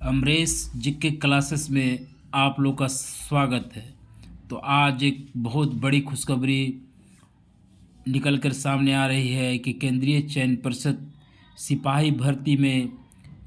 Amresh GK classes में आप लोग का स्वागत है। तो आज एक बहुत बड़ी खुशखबरी निकल कर सामने आ रही है कि केंद्रीय चयन परिषद सिपाही भर्ती में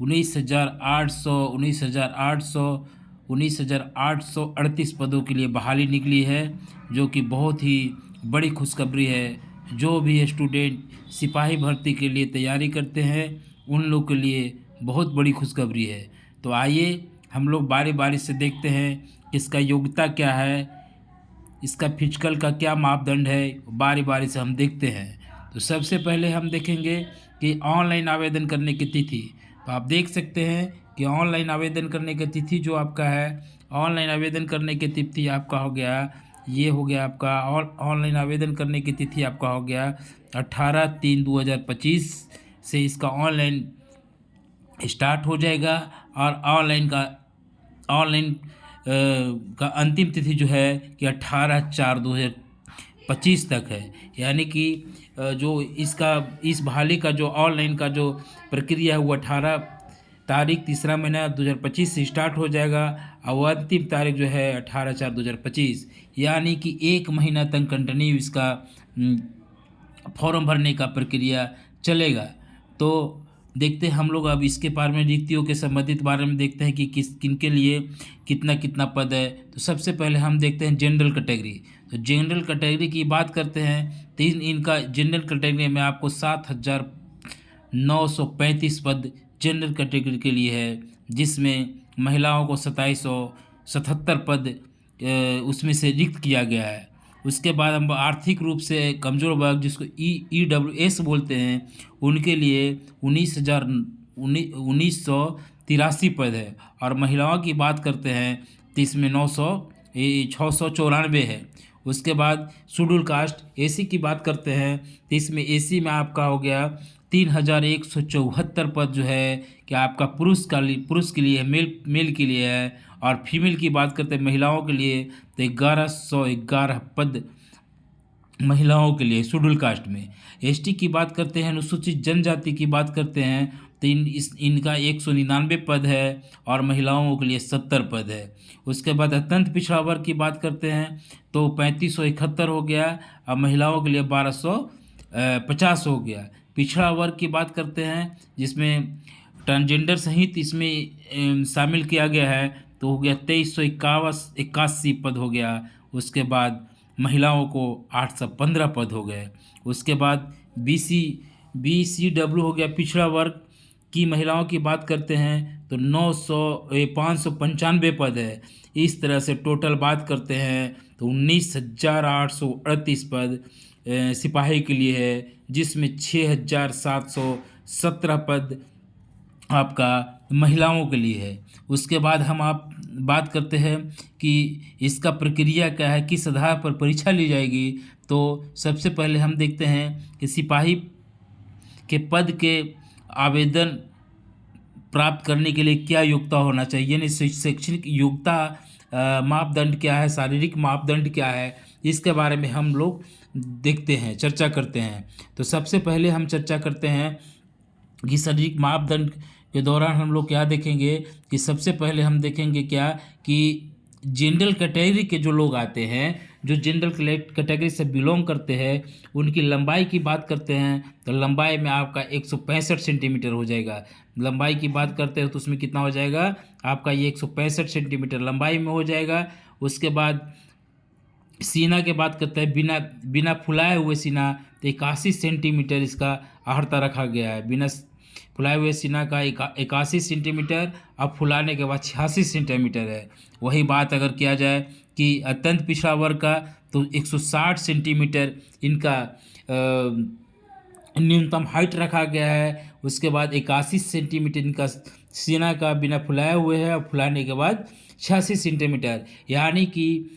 19,838 पदों के लिए बहाली निकली है, जो कि बहुत ही बड़ी खुशखबरी है। जो भी स्टूडेंट सिपाही भर्ती के लिए तैयारी करते हैं उन लोग के लिए बहुत बड़ी खुशखबरी है। तो आइए हम लोग बारी बारी से देखते हैं कि इसका योग्यता क्या है, इसका फिजिकल का क्या मापदंड है, बारी बारी से हम देखते हैं। तो सबसे पहले हम देखेंगे कि ऑनलाइन आवेदन करने की तिथि। तो आप देख सकते हैं कि ऑनलाइन आवेदन करने की तिथि जो आपका है, ऑनलाइन आवेदन करने की तिथि आपका हो गया, ये हो गया आपका ऑनलाइन आवेदन करने की तिथि आपका हो गया 18/3/2025 से इसका ऑनलाइन स्टार्ट हो जाएगा। और ऑनलाइन का अंतिम तिथि जो है कि 18/4/2025 तक है। यानी कि जो इसका इस बहाली का जो ऑनलाइन का जो प्रक्रिया है वो 18 तारीख 3 महीना 2025 से स्टार्ट हो जाएगा और वो अंतिम तारीख जो है 18/4/2025, यानी कि 1 महीना तक कंटिन्यू इसका फॉर्म भरने का प्रक्रिया चलेगा। तो देखते हैं हम लोग अब इसके बारे में, रिक्तियों के संबंधित बारे में देखते हैं कि किनके लिए कितना कितना पद है। तो सबसे पहले हम देखते हैं जनरल कैटेगरी। तो जनरल कैटेगरी की बात करते हैं तो इनका जनरल कैटेगरी में आपको 7,935 पद जनरल कैटेगरी के लिए है, जिसमें महिलाओं को 2,777 पद उसमें से रिक्त किया गया है। उसके बाद हम आर्थिक रूप से कमज़ोर वर्ग जिसको EWS बोलते हैं, उनके लिए 19,983 पद है। और महिलाओं की बात करते हैं तो इसमें 694 है। उसके बाद शेड्यूल कास्ट AC की बात करते हैं तो इसमें AC में आपका हो गया 3,174 पद जो है कि आपका पुरुष के लिए है, मेल के लिए है। और फीमेल की बात करते हैं महिलाओं के लिए तो 1,111 पद महिलाओं के लिए शेड्यूल कास्ट में। ST की बात करते हैं, अनुसूचित जनजाति की बात करते हैं तो इनका 199 पद है और महिलाओं के लिए 70 पद है। उसके बाद अत्यंत पिछड़ा वर्ग की बात करते हैं तो 3,571 हो गया और महिलाओं के लिए 1,250 हो गया। पिछड़ा वर्ग की बात करते हैं जिसमें ट्रांसजेंडर सहित इसमें शामिल किया गया है तो हो गया 2,381 पद हो गया। उसके बाद महिलाओं को 815 पद हो गए। उसके बाद BCW हो गया पिछड़ा वर्ग की महिलाओं की बात करते हैं तो 595 पद है। इस तरह से टोटल बात करते हैं तो 19,838 पद सिपाही के लिए है, जिसमें 6,717 पद आपका महिलाओं के लिए है। उसके बाद हम आप बात करते हैं कि इसका प्रक्रिया क्या है, किस आधार पर परीक्षा ली जाएगी। तो सबसे पहले हम देखते हैं कि सिपाही के पद के आवेदन प्राप्त करने के लिए क्या योग्यता होना चाहिए, यानी शैक्षणिक योग्यता मापदंड क्या है, शारीरिक मापदंड क्या है, इसके बारे में हम लोग देखते हैं, चर्चा करते हैं। तो सबसे पहले हम चर्चा करते हैं कि शारीरिक मापदंड के दौरान हम लोग क्या देखेंगे कि सबसे पहले हम देखेंगे क्या कि जनरल कैटेगरी के जो लोग आते हैं, जो जनरल कैटेगरी से बिलोंग करते हैं, उनकी लंबाई की बात करते हैं तो लंबाई में आपका 165 सेंटीमीटर हो जाएगा। लंबाई की बात करते हैं तो उसमें कितना हो जाएगा आपका, ये 165 सेंटीमीटर लंबाई में हो जाएगा। उसके बाद सीना के बात करते हैं, बिना फुलाए हुए सीना तो 81 सेंटीमीटर इसका आहर्ता रखा गया है। बिना फुलाए हुए सीना का 81 सेंटीमीटर, अब फुलाने के बाद 86 सेंटीमीटर है। वही बात अगर किया जाए कि अत्यंत पिछड़ा वर्ग का तो 160 सेंटीमीटर इनका न्यूनतम हाइट रखा गया है। उसके बाद 81 सेंटीमीटर इनका सीना का बिना फुलाए हुए है और फुलाने के बाद 86 सेंटीमीटर, यानी कि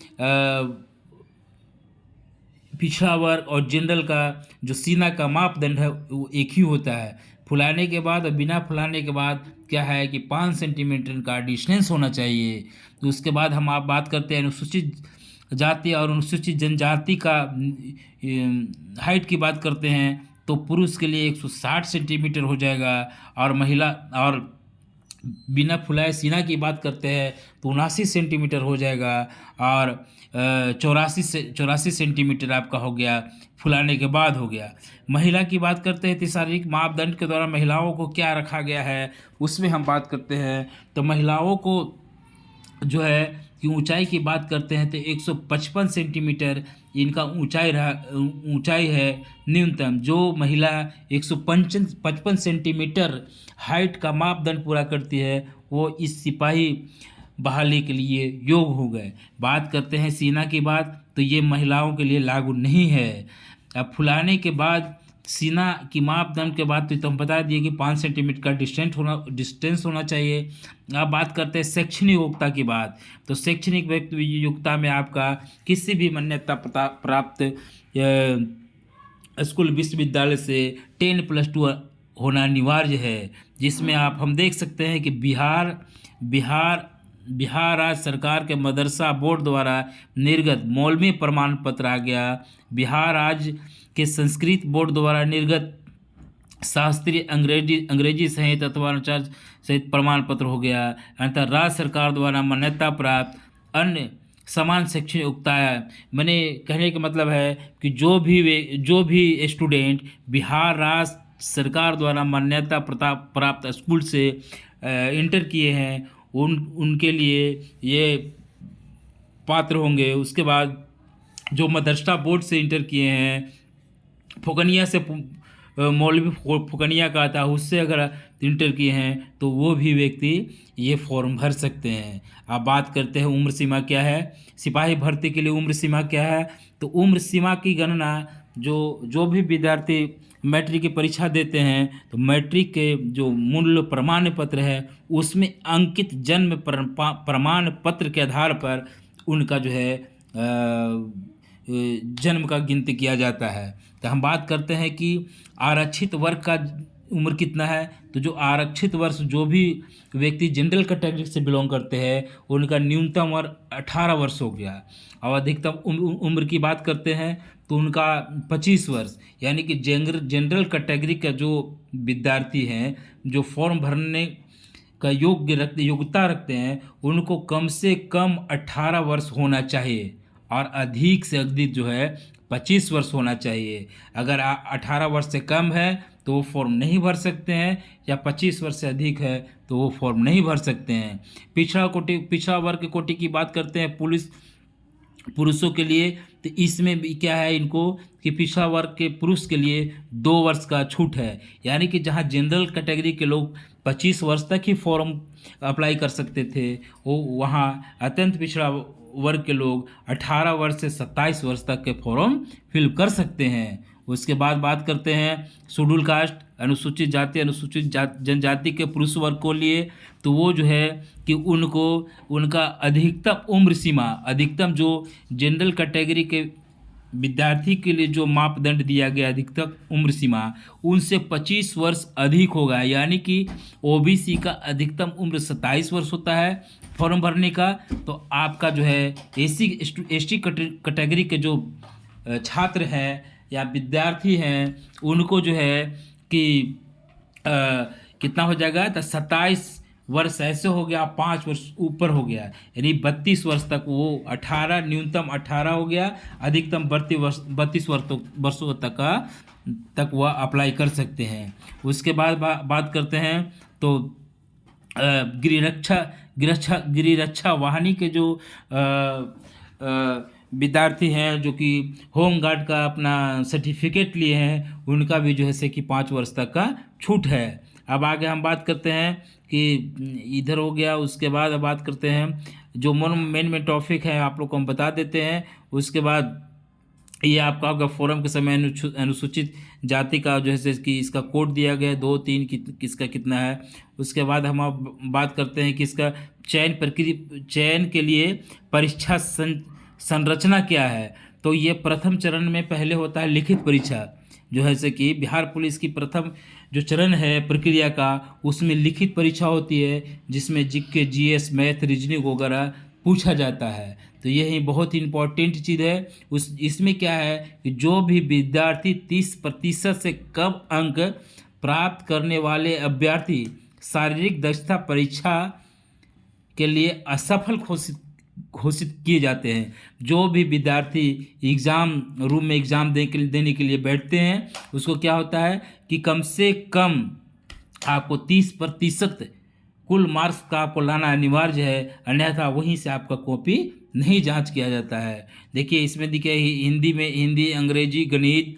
पिछड़ा वर्ग और जनरल का जो सीना का मापदंड है वो एक ही होता है। फुलाने के बाद और बिना फुलाने के बाद क्या है कि 5 सेंटीमीटर का डिस्टेंस होना चाहिए। तो उसके बाद हम आप बात करते हैं अनुसूचित जाति और अनुसूचित जनजाति का हाइट की बात करते हैं तो पुरुष के लिए 160 सेंटीमीटर हो जाएगा और महिला और बिना फुलाए सीना की बात करते हैं तो 79 सेंटीमीटर हो जाएगा, और 84 सेंटीमीटर आपका हो गया फुलाने के बाद हो गया। महिला की बात करते हैं तो शारीरिक मापदंड के द्वारा महिलाओं को क्या रखा गया है, उसमें हम बात करते हैं। तो महिलाओं को जो है कि ऊंचाई की बात करते हैं तो 155 सेंटीमीटर इनका ऊंचाई है न्यूनतम। जो महिला 155 सेंटीमीटर हाइट का मापदंड पूरा करती है वो इस सिपाही बहाली के लिए योग्य हो गए। बात करते हैं सीना की बात, तो ये महिलाओं के लिए लागू नहीं है। अब फुलाने के बाद सीना की मापदंड के बाद तो हम बता दिए कि 5 सेंटीमीटर का डिस्टेंस होना चाहिए। अब बात करते हैं शैक्षणिक योग्यता की बात। तो शैक्षणिक योग्यता में आपका किसी भी मान्यता प्राप्त स्कूल विश्वविद्यालय से 10+2 होना अनिवार्य है, जिसमें हम देख सकते हैं कि बिहार राज्य सरकार के मदरसा बोर्ड द्वारा निर्गत मौलवी प्रमाण पत्र आ गया। बिहार राज्य के संस्कृत बोर्ड द्वारा निर्गत शास्त्रीय अंग्रेजी सहित अथवा अनुचार सहित प्रमाण पत्र हो गया। अतः राज्य सरकार द्वारा मान्यता प्राप्त अन्य समान शैक्षणिक योग्यता है। मैंने कहने का मतलब है कि जो भी स्टूडेंट बिहार राज्य सरकार द्वारा मान्यता प्राप्त स्कूल से इंटर किए हैं उनके लिए ये पात्र होंगे। उसके बाद जो मदरसा बोर्ड से इंटर किए हैं, फुकनिया से मौलवी फुकनिया का था, उससे अगर इंटर किए हैं तो वो भी व्यक्ति ये फॉर्म भर सकते हैं। अब बात करते हैं उम्र सीमा क्या है। सिपाही भर्ती के लिए उम्र सीमा क्या है, तो उम्र सीमा की गणना जो भी विद्यार्थी मैट्रिक की परीक्षा देते हैं तो मैट्रिक के जो मूल प्रमाण पत्र है उसमें अंकित जन्म प्रमाण पत्र के आधार पर उनका जो है जन्म का गिनती किया जाता है। तो हम बात करते हैं कि आरक्षित वर्ग का उम्र कितना है। तो जो आरक्षित वर्ष जो भी व्यक्ति जनरल कैटेगरी से बिलोंग करते हैं उनका न्यूनतम उम्र 18 वर्ष हो गया, और अधिकतम उम्र की बात करते हैं तो उनका 25 वर्ष। यानी कि जनरल कैटेगरी का जो विद्यार्थी हैं जो फॉर्म भरने का योग्यता रखते हैं उनको कम से कम 18 वर्ष होना चाहिए, और अधिक से अधिक जो है 25 वर्ष होना चाहिए। अगर 18 वर्ष से कम है तो वो फॉर्म नहीं भर सकते हैं, या 25 वर्ष से अधिक है तो वो फॉर्म नहीं भर सकते हैं। पिछड़ा वर्ग कोटि की बात करते हैं पुरुषों के लिए, तो इसमें भी क्या है इनको कि पिछड़ा वर्ग के पुरुष के लिए 2 वर्ष का छूट है। यानी कि जहां जनरल कैटेगरी के लोग 25 वर्ष तक ही फॉर्म अप्लाई कर सकते थे, वो वहाँ अत्यंत पिछड़ा वर्ग के लोग 18 वर्ष से 27 वर्ष तक के फॉर्म फिल कर सकते हैं। उसके बाद बात करते हैं शेड्यूल कास्ट, अनुसूचित जाति अनुसूचित जनजाति के पुरुष वर्ग को लिए, तो वो जो है कि उनका अधिकतम जो जनरल कैटेगरी के विद्यार्थी के लिए जो मापदंड दिया गया अधिकतम उम्र सीमा उनसे 25 वर्ष अधिक होगा। यानी कि ओबीसी का अधिकतम उम्र 27 वर्ष होता है फॉर्म भरने का, तो आपका जो है एसटी कैटेगरी के जो छात्र हैं या विद्यार्थी हैं उनको जो है कि कितना हो जाएगा, तो 27 वर्ष ऐसे हो गया, 5 वर्ष ऊपर हो गया, यानी 32 वर्ष तक वो 18 न्यूनतम 18 हो गया, अधिकतम 32 वर्षों तक वह अप्लाई कर सकते हैं। उसके बाद बात करते हैं तो गिरिरक्षा वाहिनी के जो विद्यार्थी हैं जो कि होम गार्ड का अपना सर्टिफिकेट लिए हैं उनका भी जो है कि 5 वर्ष तक का छूट है। अब आगे हम बात करते हैं कि इधर हो गया। उसके बाद अब बात करते हैं जो मेन टॉपिक है आप लोग को हम बता देते हैं। उसके बाद ये आपका होगा फोरम के समय अनुसूचित जाति का जो है कि इसका कोड दिया गया है 2-3 किसका कितना है। उसके बाद हम अब बात करते हैं कि इसका चयन के लिए परीक्षा संरचना क्या है। तो ये प्रथम चरण में पहले होता है लिखित परीक्षा, जो है कि बिहार पुलिस की प्रथम जो चरण है प्रक्रिया का उसमें लिखित परीक्षा होती है जिसमें जीके जीएस मैथ रीजनिंग वगैरह पूछा जाता है। तो यही बहुत ही इम्पोर्टेंट चीज़ है। इसमें क्या है कि जो भी विद्यार्थी 30% से कम अंक प्राप्त करने वाले अभ्यर्थी शारीरिक दक्षता परीक्षा के लिए असफल घोषित घोषित किए जाते हैं। जो भी विद्यार्थी एग्ज़ाम रूम में एग्ज़ाम देने के लिए बैठते हैं, उसको क्या होता है कि कम से कम आपको 30% कुल मार्क्स का आपको लाना अनिवार्य है, अन्यथा वहीं से आपका कॉपी नहीं जांच किया जाता है। देखिए इसमें देखिए हिंदी में हिंदी, अंग्रेजी, गणित,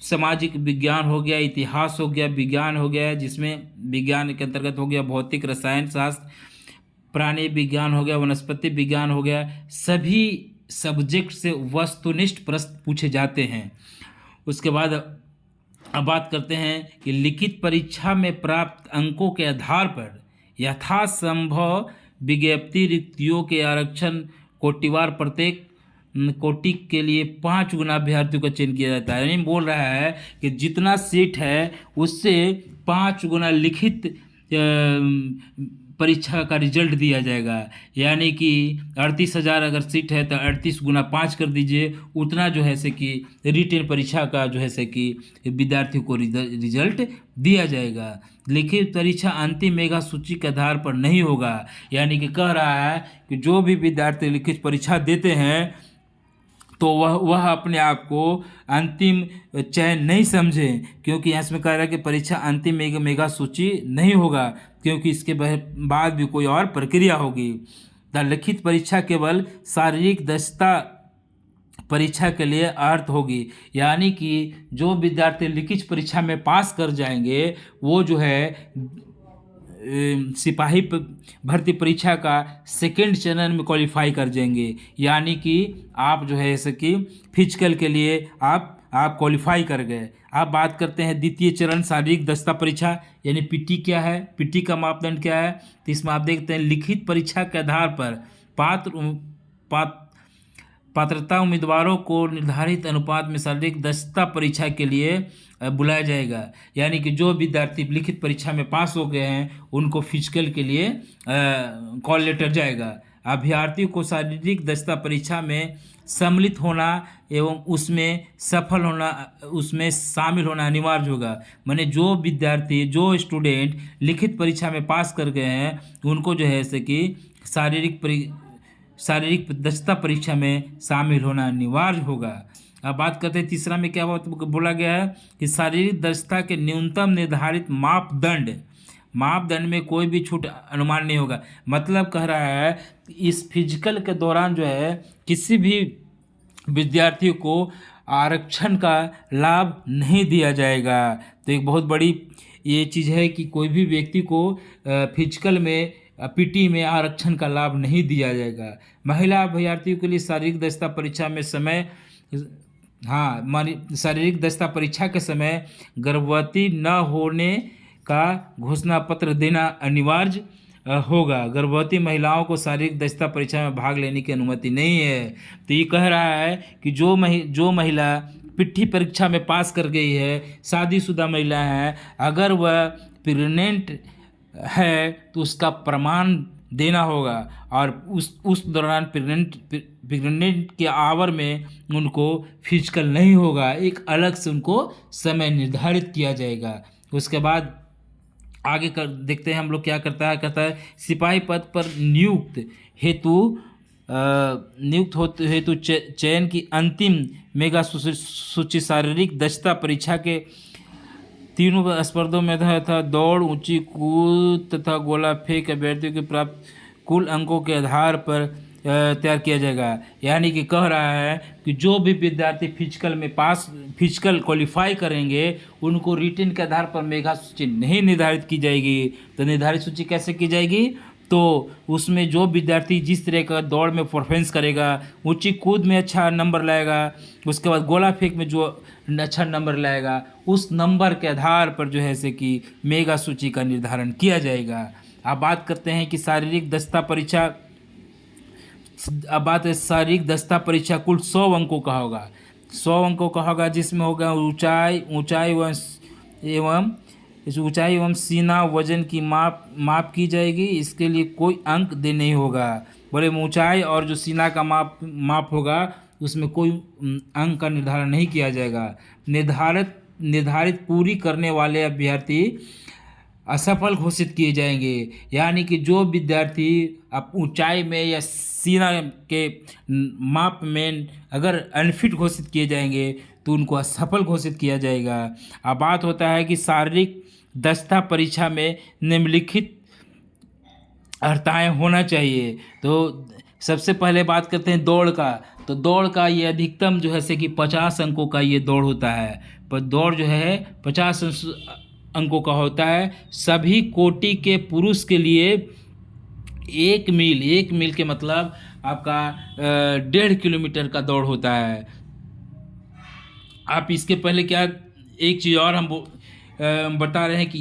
सामाजिक विज्ञान हो गया, इतिहास हो गया, विज्ञान हो गया, जिसमें विज्ञान के अंतर्गत हो गया भौतिक, रसायन शास्त्र, प्राणी विज्ञान हो गया, वनस्पति विज्ञान हो गया। सभी सब्जेक्ट से वस्तुनिष्ठ प्रश्न पूछे जाते हैं। उसके बाद अब बात करते हैं कि लिखित परीक्षा में प्राप्त अंकों के आधार पर यथासंभव विज्ञप्ति रिक्तियों के आरक्षण कोटिवार प्रत्येक कोटि के लिए 5 गुना अभ्यर्थियों का चयन किया जाता है। यानी बोल रहा है कि जितना सीट है उससे 5 गुना लिखित परीक्षा का रिजल्ट दिया जाएगा। यानी कि 38,000 अगर सीट है तो 38 गुना 5 कर दीजिए, उतना जो है से कि रिटेन परीक्षा का जो है से कि विद्यार्थियों को रिजल्ट दिया जाएगा। लिखित परीक्षा अंतिम मेगा सूची के आधार पर नहीं होगा। यानी कि कह रहा है कि जो भी विद्यार्थी लिखित परीक्षा देते हैं तो वह अपने आप को अंतिम चयन नहीं समझें, क्योंकि यहाँ इसमें कह रहा है कि परीक्षा अंतिम मेगा सूची नहीं होगा, क्योंकि इसके बाद भी कोई और प्रक्रिया होगी। लिखित परीक्षा केवल शारीरिक दक्षता परीक्षा के लिए अर्थ होगी। यानी कि जो विद्यार्थी लिखित परीक्षा में पास कर जाएंगे वो जो है सिपाही भर्ती परीक्षा का सेकेंड चरण में क्वालिफाई कर जाएंगे। यानी कि आप जो है जैसे कि फिजिकल के लिए आप क्वालिफाई कर गए। आप बात करते हैं द्वितीय चरण शारीरिक दक्षता परीक्षा, यानी पीटी क्या है, पीटी का मापदंड क्या है। तो इसमें आप देखते हैं लिखित परीक्षा के आधार पर पात्रता उम्मीदवारों को निर्धारित अनुपात में शारीरिक दक्षता परीक्षा के लिए बुलाया जाएगा। यानी कि जो विद्यार्थी लिखित परीक्षा में पास हो गए हैं उनको फिजिकल के लिए कॉल लेटर जाएगा। अभ्यर्थियों को शारीरिक दक्षता परीक्षा में सम्मिलित होना एवं उसमें सफल होना, उसमें शामिल होना अनिवार्य होगा। माने जो विद्यार्थी, जो स्टूडेंट लिखित परीक्षा में पास कर गए हैं उनको जो है जैसे कि शारीरिक दक्षता परीक्षा में शामिल होना अनिवार्य होगा। अब बात करते हैं तीसरा में क्या बोला गया है कि शारीरिक दक्षता के न्यूनतम निर्धारित मापदंड में कोई भी छूट अनुमान नहीं होगा। मतलब कह रहा है इस फिजिकल के दौरान जो है किसी भी विद्यार्थी को आरक्षण का लाभ नहीं दिया जाएगा। तो एक बहुत बड़ी ये चीज़ है कि कोई भी व्यक्ति को फिजिकल में पीटी में आरक्षण का लाभ नहीं दिया जाएगा। महिला अभ्यर्थियों के लिए शारीरिक दक्षता परीक्षा में शारीरिक दक्षता परीक्षा के समय गर्भवती न होने का घोषणा पत्र देना अनिवार्य होगा। गर्भवती महिलाओं को शारीरिक दक्षता परीक्षा में भाग लेने की अनुमति नहीं है। तो ये कह रहा है कि जो महिला पीटी परीक्षा में पास कर गई है, शादीशुदा महिला है, अगर वह प्रेग्नेंट है तो उसका प्रमाण देना होगा और उस दौरान प्रेग्नेंट के आवर में उनको फिजिकल नहीं होगा, एक अलग से उनको समय निर्धारित किया जाएगा। उसके बाद आगे देखते हैं हम लोग क्या कहता है सिपाही पद पर नियुक्त हेतु चयन की अंतिम मेगा सूची शारीरिक दक्षता परीक्षा के तीनों स्पर्धों में था दौड़, ऊंची कूद तथा गोला फेंक अभ्यर्थियों के प्राप्त कुल अंकों के आधार पर तैयार किया जाएगा। यानी कि कह रहा है कि जो भी विद्यार्थी फिजिकल क्वालिफाई करेंगे उनको रिटेन के आधार पर मेगा सूची नहीं निर्धारित की जाएगी। तो निर्धारित सूची कैसे की जाएगी? तो उसमें जो विद्यार्थी जिस तरह का दौड़ में परफॉर्मेंस करेगा, ऊंची कूद में अच्छा नंबर लाएगा, उसके बाद गोला फेंक में जो अच्छा नंबर लाएगा, उस नंबर के आधार पर जो है से कि मेगा सूची का निर्धारण किया जाएगा। अब बात करते हैं कि शारीरिक दक्षता दक्षता परीक्षा कुल 100 अंकों का होगा। 100 अंकों का होगा, जिसमें होगा ऊंचाई एवं सीना वजन की माप की जाएगी। इसके लिए कोई अंक दे नहीं होगा। बोले ऊंचाई और जो सीना का माप होगा उसमें कोई अंक का निर्धारण नहीं किया जाएगा। निर्धारित पूरी करने वाले अभ्यर्थी असफल घोषित किए जाएंगे। यानी कि जो विद्यार्थी अब ऊंचाई में या सीना के माप में अगर अनफिट घोषित किए जाएंगे तो उनको असफल घोषित किया जाएगा। अब बात होता है कि शारीरिक दक्षता परीक्षा में निम्नलिखित अर्हताएँ होना चाहिए। तो सबसे पहले बात करते हैं दौड़ का। तो दौड़ का ये अधिकतम जो है से कि 50 अंकों का ये दौड़ होता है। पर दौड़ जो है 50 अंकों का होता है। सभी कोटि के पुरुष के लिए 1 मील के मतलब आपका 1.5 किलोमीटर का दौड़ होता है। आप इसके पहले क्या एक चीज़ और हम बता रहे हैं कि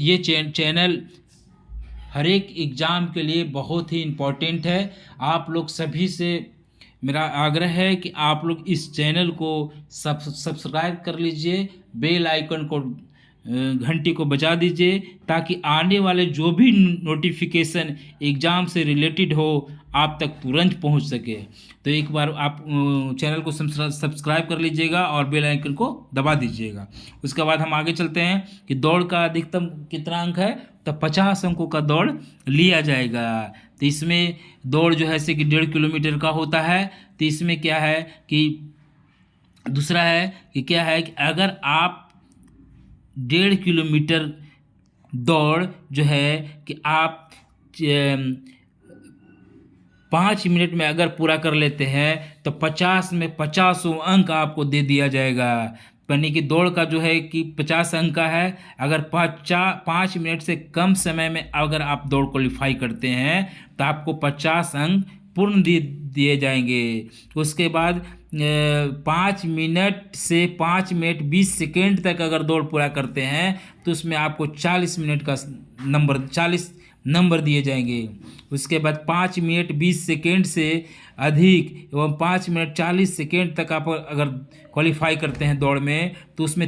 ये चैनल हर एक एग्ज़ाम के लिए बहुत ही इम्पोर्टेंट है। आप लोग सभी से मेरा आग्रह है कि आप लोग इस चैनल को सब्सक्राइब कर लीजिए, बेल आइकन को घंटी को बजा दीजिए, ताकि आने वाले जो भी नोटिफिकेशन एग्ज़ाम से रिलेटेड हो आप तक तुरंत पहुंच सके। तो एक बार आप चैनल को सब्सक्राइब कर लीजिएगा और बेल आइकन को दबा दीजिएगा। उसके बाद हम आगे चलते हैं कि दौड़ का अधिकतम कितना अंक है। तो 50 अंकों का दौड़ लिया जाएगा। तो इसमें दौड़ जो है से कि 1.5 किलोमीटर का होता है। तो इसमें क्या है कि दूसरा है कि क्या है कि अगर आप 1.5 किलोमीटर दौड़ जो है कि आप 5 मिनट में अगर पूरा कर लेते हैं तो 50 में 50 अंक आपको दे दिया जाएगा। यानी कि दौड़ का जो है कि 50 अंक का है। अगर 5 मिनट से कम समय में अगर आप दौड़ क्वालिफाई करते हैं तो आपको 50 अंक पूर्ण दिए जाएंगे। उसके बाद 5 मिनट से 5 मिनट 20 सेकेंड तक अगर दौड़ पूरा करते हैं तो उसमें आपको 40 मिनट का नंबर दिए जाएंगे। उसके बाद 5 मिनट 20 सेकेंड से अधिक एवं 5 मिनट 40 सेकेंड तक आप अगर क्वालिफाई करते हैं दौड़ में तो उसमें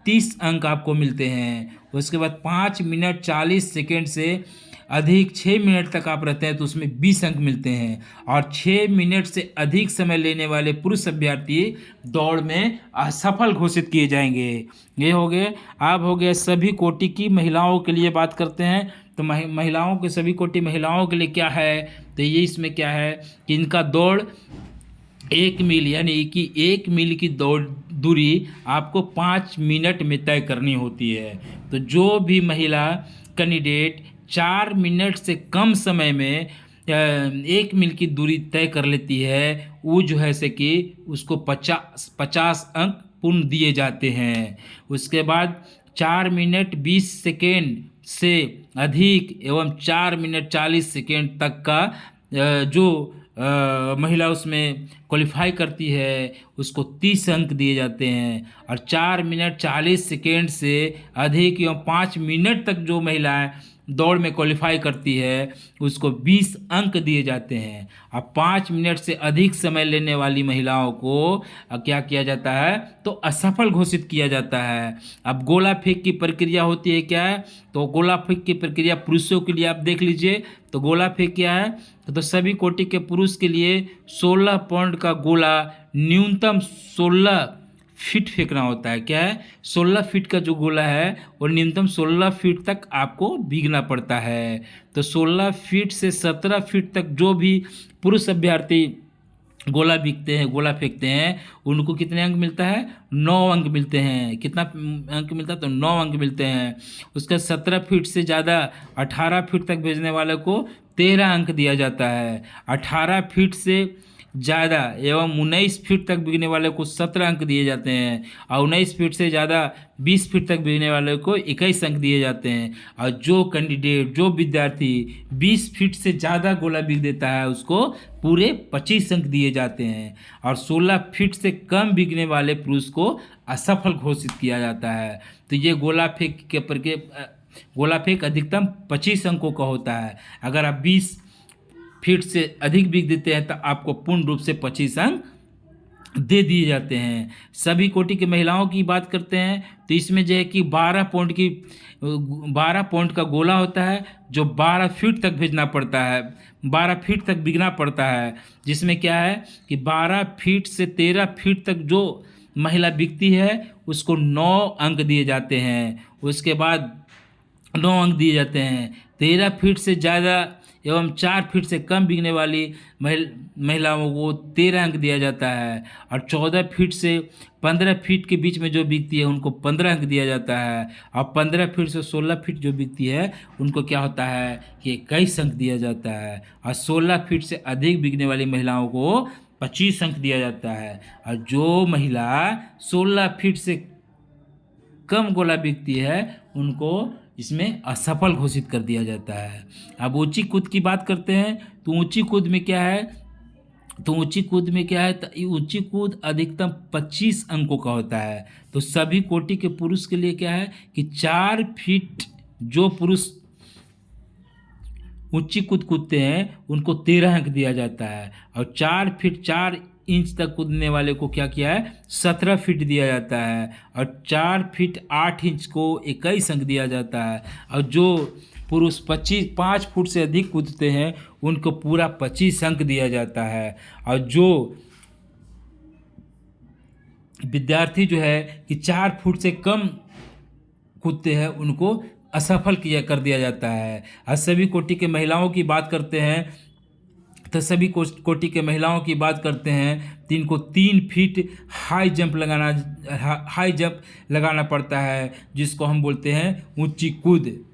30 अंक आपको मिलते हैं। उसके बाद 5 मिनट 40 सेकेंड से अधिक 6 मिनट तक आप रहते हैं तो उसमें 20 अंक मिलते हैं। और 6 मिनट से अधिक समय लेने वाले पुरुष अभ्यर्थी दौड़ में असफल घोषित किए जाएंगे। ये हो गए। अब हो गया सभी कोटि की महिलाओं के लिए बात करते हैं। तो महिलाओं के सभी कोटि महिलाओं के लिए क्या है। तो ये इसमें क्या है कि इनका दौड़ 1 मील यानी कि 1 मील की दौड़ दूरी आपको 5 मिनट में तय करनी होती है। तो जो भी महिला कैंडिडेट 4 मिनट से कम समय में 1 मील की दूरी तय कर लेती है वो जो है से कि उसको 50 अंक पूर्ण दिए जाते हैं। उसके बाद 4 मिनट 20 सेकेंड से अधिक एवं 4 मिनट 40 सेकेंड तक का जो महिला उसमें क्वालिफाई करती है उसको 30 अंक दिए जाते हैं। और 4 मिनट 40 सेकेंड से अधिक एवं 5 मिनट तक जो महिलाएं दौड़ में क्वालिफाई करती है उसको 20 अंक दिए जाते हैं। अब 5 मिनट से अधिक समय लेने वाली महिलाओं को क्या किया जाता है तो असफल घोषित किया जाता है। अब गोला फेंक की प्रक्रिया होती है क्या है। तो गोला फेंक की प्रक्रिया पुरुषों के लिए आप देख लीजिए। तो गोला फेंक क्या है तो सभी कोटि के पुरुष के लिए 16 पॉइंट का गोला न्यूनतम 16 फीट फेंकना होता है। क्या है 16 फीट का जो गोला है वो न्यूनतम 16 फीट तक आपको भीगना पड़ता है। तो 16 फीट से 17 फीट तक जो भी पुरुष अभ्यर्थी गोला फेंकते हैं उनको कितने अंक मिलता है 9 अंक मिलते हैं। कितना अंक मिलता है तो 9 अंक मिलते हैं। उसका 17 फीट से ज़्यादा 18 फीट तक भेजने वाले को 13 अंक दिया जाता है। 18 फीट से ज़्यादा एवं 19 फीट तक बिकने वाले को 17 अंक दिए जाते हैं। और 19 फीट से ज़्यादा 20 फीट तक बिकने वाले को 21 अंक दिए जाते हैं। और जो विद्यार्थी 20 फीट से ज़्यादा गोला बिक देता है उसको पूरे 25 अंक दिए जाते हैं। और 16 फीट से कम बिकने वाले पुरुष को असफल घोषित किया जाता है। तो ये गोला फेंक अधिकतम 25 अंकों का होता है। अगर आप 20 फीट से अधिक बिक देते हैं तो आपको पूर्ण रूप से 25 अंक दे दिए जाते हैं। सभी कोटि की महिलाओं की बात करते हैं तो इसमें जो है कि 12 पॉइंट का गोला होता है जो 12 फीट तक भेजना पड़ता है, 12 फीट तक बिकना पड़ता है। जिसमें क्या है कि 12 फीट से 13 फीट तक जो महिला बिकती है उसको 9 अंक दिए जाते हैं। उसके बाद 9 अंक दिए जाते हैं। 13 फीट से ज़्यादा एवं 4 फीट से कम बिकने वाली महिलाओं को 13 अंक दिया जाता है, और 14 फीट से 15 फीट के बीच में जो बिकती है उनको 15 अंक दिया जाता है, और 15 फीट से 16 फीट जो बिकती है उनको क्या होता है कि 21 अंक दिया जाता है, और 16 फीट से अधिक बिकने वाली महिलाओं को 25 अंक दिया जाता है, और जो महिला 16 फीट से कम गोला बिकती है उनको इसमें असफल घोषित कर दिया जाता है। अब ऊंची कूद की बात करते हैं, तो ऊंची कूद में क्या है, तो ऊंची कूद अधिकतम 25 अंकों का होता है। तो सभी कोटि के पुरुष के लिए क्या है कि 4 फीट जो पुरुष ऊंची कूद कूदते हैं उनको 13 अंक दिया जाता है, और 4 फीट 4 इंच तक कूदने वाले को क्या किया है 17 फीट दिया जाता है, और 4 फीट 8 इंच को 21 अंक दिया जाता है, और जो पुरुष 5 फुट से अधिक कूदते हैं उनको पूरा 25 अंक दिया जाता है, और जो विद्यार्थी जो है कि 4 फुट से कम कूदते हैं उनको असफल कर दिया जाता है। और सभी कोटि के महिलाओं की बात करते हैं, तो सभी कोटि के महिलाओं की बात करते हैं तो इनको 3 फीट हाई जंप लगाना पड़ता है, जिसको हम बोलते हैं ऊंची कूद।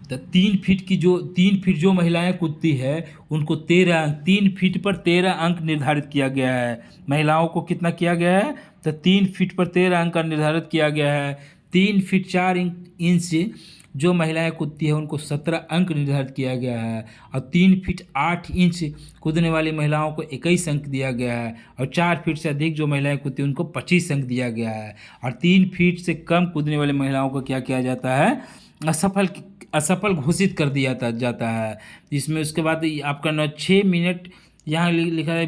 तो 3 फीट जो महिलाएं कूदती है उनको 3 फीट पर 13 अंक निर्धारित किया गया है। महिलाओं को कितना किया गया है, तो 3 फीट पर 13 अंक का निर्धारित किया गया है। 3 फीट 4 इंच जो महिलाएं कूदती है उनको 17 अंक निर्धारित किया गया है, और 3 फीट 8 इंच कूदने वाली महिलाओं को 21 अंक दिया गया है, और 4 फीट से अधिक जो महिलाएं कूदती हैं उनको 25 अंक दिया गया है, और 3 फीट से कम कूदने वाली महिलाओं को क्या किया जाता है असफल घोषित कर दिया जाता है। इसमें उसके बाद आपका 6 मिनट यहाँ लिखा है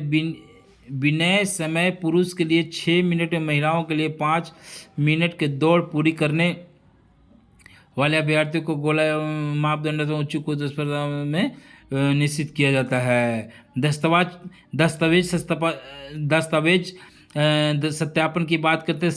विनय समय पुरुष के लिए 6 मिनट, महिलाओं के लिए 5 मिनट के दौड़ पूरी करने वाले अभ्यर्थियों को गोला मापदंड से ऊंची कूद स्पर्धा में निश्चित किया जाता है। दस्तावेज सत्यापन की बात करते हैं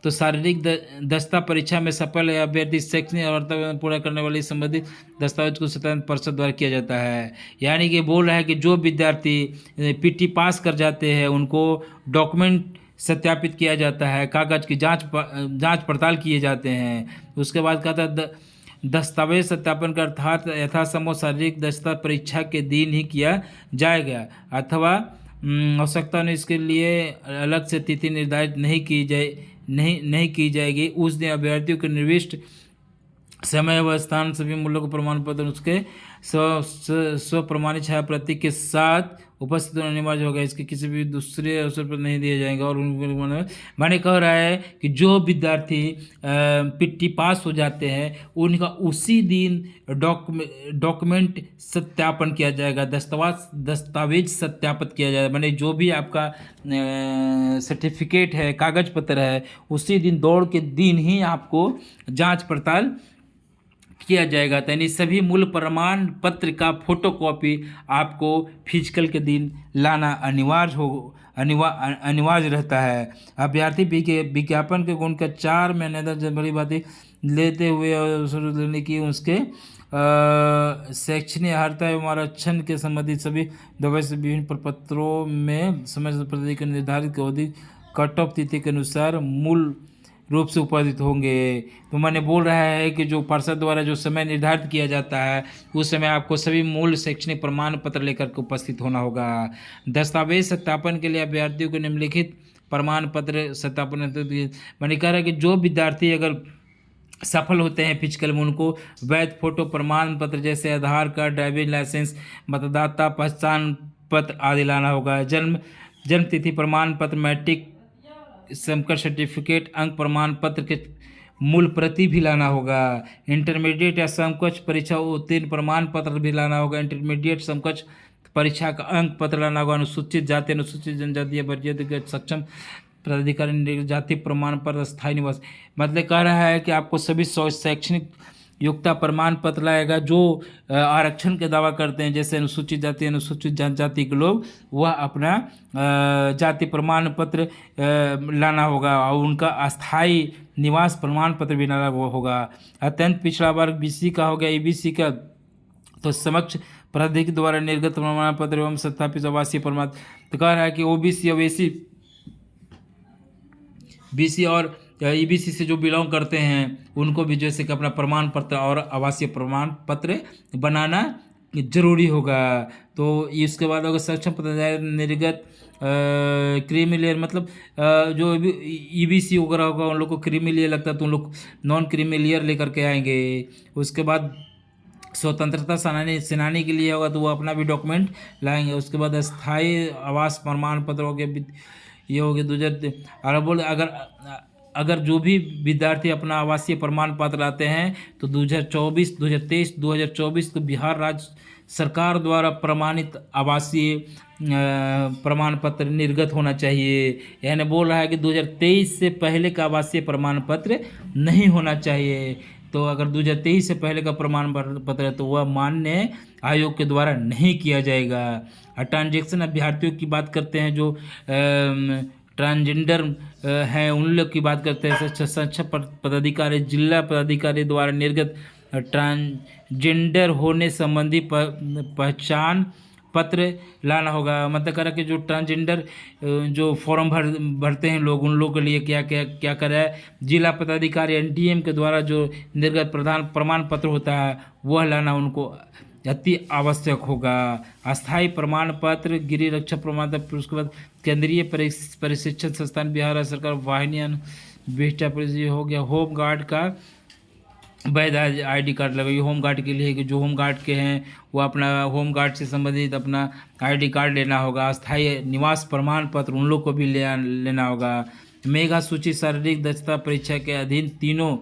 तो शारीरिक दस्ता परीक्षा में सफल अभ्यर्थी शैक्षणिक अर्हता पूरा करने वाली संबंधित दस्तावेज को सत्यापन परिषद द्वारा किया जाता है। यानी कि बोल रहा है कि जो विद्यार्थी पीटी पास कर जाते हैं उनको डॉक्यूमेंट सत्यापित किया जाता है, कागज की जांच पड़ताल किए जाते हैं। उसके बाद कहता है दस्तावेज सत्यापन का अर्थात यथासंभव शारीरिक दस्ता परीक्षा के दिन ही किया जाएगा, अथवा आवश्यकता ने इसके लिए अलग से तिथि निर्धारित नहीं की जाएगी। उस दिन अभ्यर्थियों के निर्दिष्ट समय व स्थान सभी मूल्यों को प्रमाण पत्र उसके स्व प्रमाणित छाया प्रतीक के साथ उपस्थित होना अनिवार्य होगा, इसके किसी भी दूसरे अवसर पर नहीं दिए जाएंगे। और मैंने कह रहा है कि जो विद्यार्थी पीटी पास हो जाते हैं उनका उसी दिन डॉक्यूमेंट सत्यापन किया जाएगा, दस्तावेज सत्यापित किया जाएगा। मैंने जो भी आपका सर्टिफिकेट है, कागज पत्र है, उसी दिन दौड़ के दिन ही आपको जांच पड़ताल किया जाएगा। यानी सभी मूल प्रमाण पत्र का फोटोकॉपी आपको फिजिकल के दिन लाना अनिवार्य रहता है। अभ्यर्थी विज्ञापन के गुण का 4 महीने तक बड़ी बातें लेते हुए अवसर लेने की उसके शैक्षणिक अर्हता एवं आरक्षण के संबंधित सभी दवाई से विभिन्न प्रपत्रों में समय प्रति के निर्धारित अवधि कट ऑफ तिथि के अनुसार मूल रूप से उपस्थित होंगे। तो मैंने बोल रहा है कि जो पार्षद द्वारा जो समय निर्धारित किया जाता है उस समय आपको सभी मूल शैक्षणिक प्रमाण पत्र लेकर के उपस्थित होना होगा। दस्तावेज सत्यापन के लिए अभ्यर्थियों को निम्नलिखित प्रमाण पत्र सत्यापन मैंने कह रहा है कि जो विद्यार्थी अगर सफल होते हैं फिजिकल में उनको वैध फोटो प्रमाण पत्र जैसे आधार कार्ड, ड्राइविंग लाइसेंस, मतदाता पहचान पत्र आदि लाना होगा। जन्म तिथि प्रमाण पत्र, मैट्रिक समकर सर्टिफिकेट, अंक प्रमाण पत्र के मूल प्रति भी लाना होगा। इंटरमीडिएट या समकक्ष परीक्षा उत्तीर्ण प्रमाण पत्र भी लाना होगा। इंटरमीडिएट समकक्ष परीक्षा का अंक पत्र लाना होगा। अनुसूचित जाति, अनुसूचित जनजाति या वरीयता सक्षम प्राधिकारी जाति प्रमाण पत्र, स्थायी निवास। मतलब कह रहा है कि आपको सभी शैक्षणिक योग्यता प्रमाण पत्र लाएगा। जो आरक्षण के दावा करते हैं जैसे अनुसूचित जाति, अनुसूचित जनजाति के लोग, वह अपना जाति प्रमाण पत्र लाना होगा और उनका अस्थायी निवास प्रमाण पत्र भी न होगा। अत्यंत पिछड़ा वर्ग BC का हो गया, EBC का तो समक्ष प्राधिकारी द्वारा निर्गत प्रमाण पत्र एवं सत्यापित आवासीय प्रमाण। तो कह रहा है कि OBC और SC BC और EBC से जो बिलोंग करते हैं उनको भी जैसे कि अपना प्रमाण पत्र और आवासीय प्रमाण पत्र बनाना जरूरी होगा। तो इसके बाद अगर सक्षम पदाधिकारी निर्गत क्रीमी लेयर मतलब जो EBC वगैरह होगा उन लोग को क्रीमी लेयर लगता है तो उन लोग नॉन क्रीमी लेयर लेकर के आएंगे। उसके बाद स्वतंत्रता सेनानी के लिए होगा तो वो अपना भी डॉक्यूमेंट लाएंगे। उसके बाद स्थायी आवास प्रमाण पत्र हो गया, ये हो गया 2000। अगर जो भी विद्यार्थी अपना आवासीय प्रमाण पत्र लाते हैं तो 2024 को बिहार राज्य सरकार द्वारा प्रमाणित आवासीय प्रमाण पत्र निर्गत होना चाहिए। यानी बोल रहा है कि 2023 से पहले का आवासीय प्रमाण पत्र नहीं होना चाहिए। तो अगर 2023 से पहले का प्रमाण पत्र है तो वह मान्य आयोग के द्वारा नहीं किया जाएगा। ट्रांजेक्शन अभ्यर्थियों की बात करते हैं जो ट्रांसजेंडर हैं उन लोग की बात करते हैं। सक्षम पदाधिकारी जिला पदाधिकारी द्वारा निर्गत ट्रांसजेंडर होने संबंधी पहचान पत्र लाना होगा। मतलब कह रहा कि जो ट्रांसजेंडर जो फॉर्म भरते हैं लोग उन लोगों के लिए क्या क्या क्या कर रहा है, जिला पदाधिकारी NDM के द्वारा जो निर्गत प्रमाण पत्र होता है वह लाना उनको अति आवश्यक होगा। अस्थायी प्रमाण पत्र, गिरी रक्षा प्रमाण पत्र, उसके बाद केंद्रीय प्रशिक्षण संस्थान बिहार राज्य सरकार वाहिनी बेस्टा हो गया। होम गार्ड का वैध ID कार्ड लगाइए। होम गार्ड के लिए कि जो होम गार्ड के हैं वो अपना होम गार्ड से संबंधित अपना ID कार्ड लेना होगा। अस्थायी निवास प्रमाण पत्र उन लोग को भी लेना होगा। मेगा सूची शारीरिक दक्षता परीक्षा के अधीन तीनों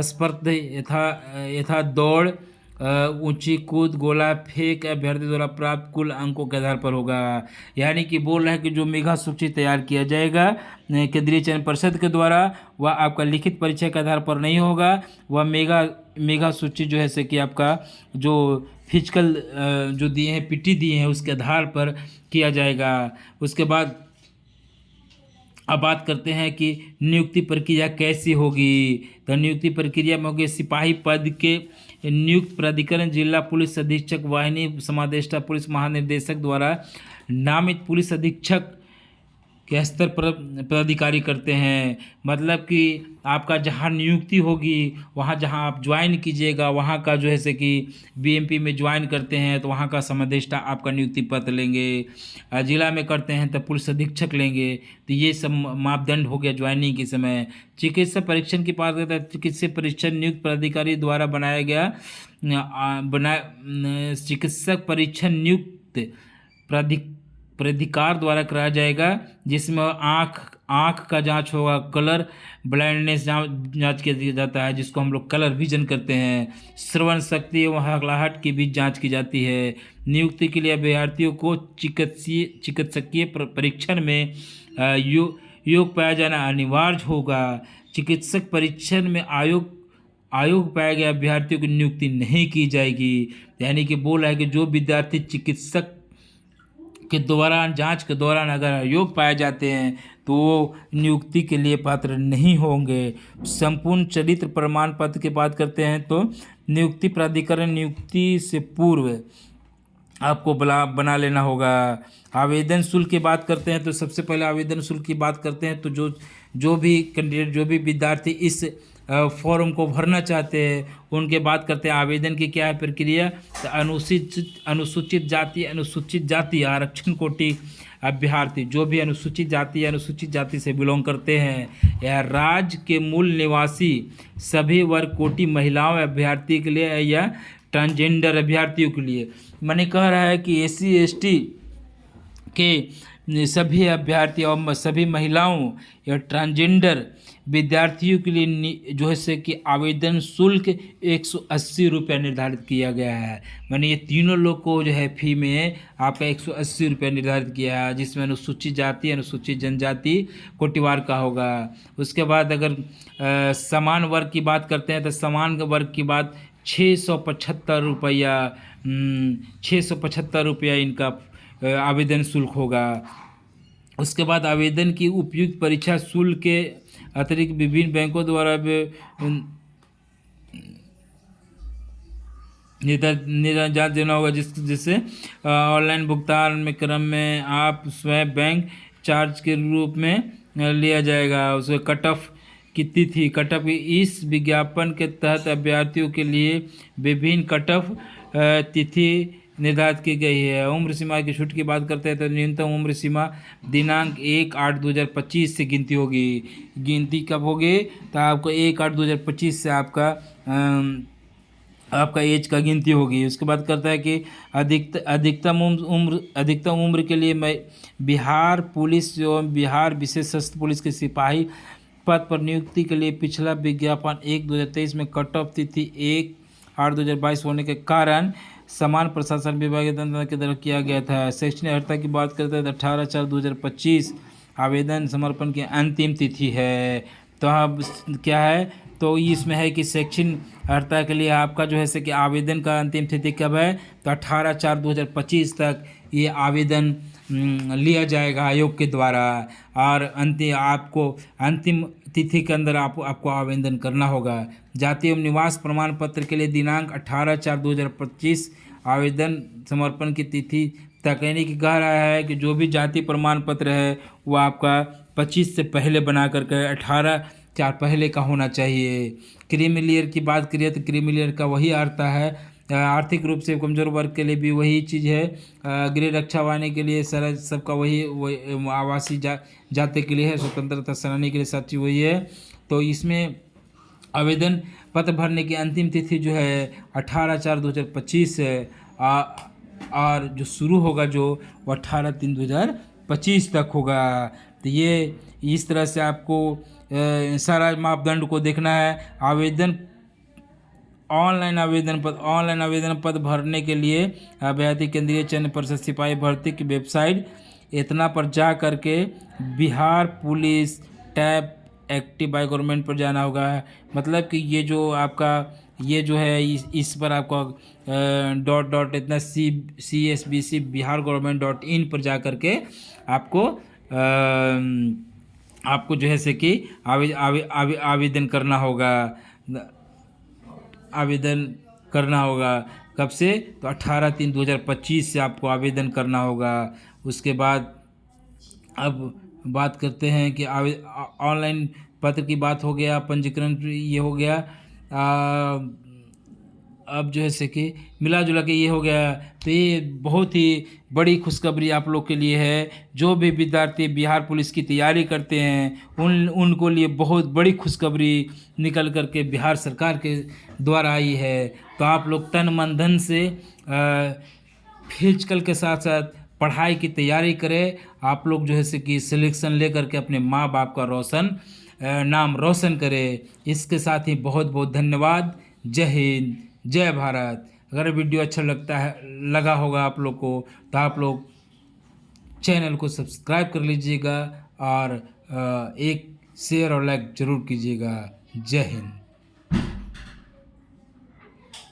स्पर्ध यथा दौड़, ऊंची कूद, गोला फेंक अभ्यर्थी द्वारा प्राप्त कुल अंकों के आधार पर होगा। यानी कि बोल रहे हैं कि जो मेगा सूची तैयार किया जाएगा केंद्रीय चयन परिषद के द्वारा वह आपका लिखित परीक्षा के आधार पर नहीं होगा। वह मेगा सूची जो है से कि आपका जो फिजिकल जो दिए हैं PT दिए हैं उसके आधार पर किया जाएगा। उसके बाद अब बात करते हैं कि नियुक्ति प्रक्रिया कैसी होगी। तो नियुक्ति प्रक्रिया में होगी सिपाही पद के नियुक्त प्राधिकरण जिला पुलिस अधीक्षक वाहिनी समादेष्टा पुलिस महानिदेशक द्वारा नामित पुलिस अधीक्षक के स्तर पर पदाधिकारी करते हैं। मतलब कि आपका जहां नियुक्ति होगी वहां जहां आप ज्वाइन कीजिएगा वहां का जो है से कि BMP में ज्वाइन करते हैं तो वहां का समादेष्टा आपका नियुक्ति पत्र लेंगे। जिला में करते हैं तो पुलिस अधीक्षक लेंगे। तो ये सब मापदंड हो गया ज्वाइनिंग के समय। चिकित्सा परीक्षण की बात करते हैं। चिकित्सा परीक्षण नियुक्त प्राधिकारी द्वारा बनाया गया चिकित्सक परीक्षण नियुक्त प्राधिकार द्वारा कराया जाएगा, जिसमें आँख का जांच होगा, कलर ब्लाइंडनेस जांच किया जाता है जिसको हम लोग कलर विजन करते हैं। श्रवण शक्ति एवं हकलाहट की भी जांच की जाती है। नियुक्ति के लिए अभ्यर्थियों को चिकित्सकीय परीक्षण में योग पाया जाना अनिवार्य होगा। चिकित्सक परीक्षण में आयोग पाया गया अभ्यर्थियों की नियुक्ति नहीं की जाएगी। यानी कि बोल रहा है कि जो विद्यार्थी चिकित्सक के दौरान जांच के दौरान अगर अयोग पाए जाते हैं तो वो नियुक्ति के लिए पात्र नहीं होंगे। संपूर्ण चरित्र प्रमाण पत्र की बात करते हैं तो नियुक्ति प्राधिकरण नियुक्ति से पूर्व आपको बना लेना होगा। आवेदन शुल्क की बात करते हैं तो सबसे पहले आवेदन शुल्क की बात करते हैं तो जो भी कैंडिडेट जो भी विद्यार्थी इस फॉर्म को भरना चाहते हैं उनके बात करते हैं आवेदन की क्या है प्रक्रिया। तो अनुसूचित जाति आरक्षण कोटि अभ्यर्थी जो भी अनुसूचित जाति से बिलोंग करते हैं या राज्य के मूल निवासी सभी वर्ग कोटि महिलाओं अभ्यर्थी के लिए या ट्रांसजेंडर अभ्यर्थियों के लिए। मैंने कह रहा है कि SC ST के सभी अभ्यर्थी और सभी महिलाओं या ट्रांसजेंडर विद्यार्थियों के लिए जो है से कि आवेदन शुल्क 180 रुपये निर्धारित किया गया है। मैंने ये तीनों लोग को जो है फी में आपका 180 रुपये निर्धारित किया है, जिसमें अनुसूचित जाति अनुसूचित जनजाति कोटिवार का होगा। उसके बाद अगर समान वर्ग की बात करते हैं तो समान वर्ग की बात 675 रुपया इनका आवेदन शुल्क होगा। उसके बाद आवेदन की उपयुक्त परीक्षा शुल्क के अतिरिक्त विभिन्न बैंकों द्वारा जांच देना होगा, जिससे ऑनलाइन भुगतान में क्रम में आप स्वयं बैंक चार्ज के रूप में लिया जाएगा। उसमें कट ऑफ की तिथि, कट ऑफ इस विज्ञापन के तहत अभ्यर्थियों के लिए विभिन्न कट ऑफ तिथि निर्धारित की गई है। उम्र सीमा की छूट की बात करते हैं तो न्यूनतम उम्र सीमा दिनांक 1/8/2025 से गिनती होगी। गिनती कब होगी? तो आपको 1/8/2025 से आपका एज का गिनती होगी। उसके बाद करता है कि अधिकतम उम्र के लिए मैं बिहार पुलिस एवं बिहार विशेष सशस्त्र पुलिस के सिपाही पद पर नियुक्ति के लिए पिछला विज्ञापन 1/2023 में कट ऑफ तिथि 1/8/2022 होने के कारण समान प्रशासन विभाग के द्वारा किया गया था। शैक्षणिक अर्हता की बात करते हैं तो 18/4/2025 आवेदन समर्पण की अंतिम तिथि है। तो अब क्या है, तो इसमें है कि शैक्षणिक अर्हता के लिए आपका जो है कि आवेदन का अंतिम तिथि कब है? तो 18/4/2025 तक ये आवेदन लिया जाएगा आयोग के द्वारा, और अंतिम तिथि के अंदर आपको आवेदन करना होगा। जाति एवं निवास प्रमाण पत्र के लिए दिनांक 18/4/2025 आवेदन समर्पण की तिथि तक, यानी कि कह रहा है कि जो भी जाति प्रमाण पत्र है वो आपका 25 से पहले बना करके 18/4 पहले का होना चाहिए। क्रीमी लेयर की बात करिए तो क्रीमी लेयर का वही अर्थ है, आर्थिक रूप से कमजोर वर्ग के लिए भी वही चीज़ है। गृह रक्षा वाहिनी के लिए सारा सबका वही आवासीय जाति के लिए है, स्वतंत्रता सेनानी के लिए सब चीज़ वही है। तो इसमें आवेदन पत्र भरने की अंतिम तिथि जो है 18/4/2025 है, और जो शुरू होगा जो 18/3/2025 तक होगा। तो ये इस तरह से आपको सारा मापदंड को देखना है। ऑनलाइन आवेदन पद भरने के लिए अभ्यर्थी केंद्रीय चयन परिषद सिपाही भर्ती की वेबसाइट इतना पर जा करके Bihar police tab active by government पर जाना होगा। मतलब कि ये जो है इस पर आपको डॉट इतना CSBC bihargovernment.in पर जा करके आपको जो है कि आवेदन करना होगा। कब से? तो 18/3/2025 से आपको आवेदन करना होगा। उसके बाद अब बात करते हैं कि ऑनलाइन पत्र की बात हो गया, पंजीकरण ये हो गया। अब जो है कि मिला जुला के ये हो गया। तो ये बहुत ही बड़ी खुशखबरी आप लोग के लिए है। जो भी विद्यार्थी बिहार पुलिस की तैयारी करते हैं उनको लिए बहुत बड़ी खुशखबरी निकल करके बिहार सरकार के द्वारा आई है। तो आप लोग तन मन धन से फिजिकल के साथ साथ पढ़ाई की तैयारी करें। आप लोग जो है कि सिलेक्शन ले करके अपने माँ बाप का नाम रोशन करें। इसके साथ ही बहुत बहुत धन्यवाद। जय हिंद, जय भारत। अगर वीडियो अच्छा लगा होगा आप लोग को तो आप लोग चैनल को सब्सक्राइब कर लीजिएगा और एक शेयर और लाइक ज़रूर कीजिएगा। जय हिंद।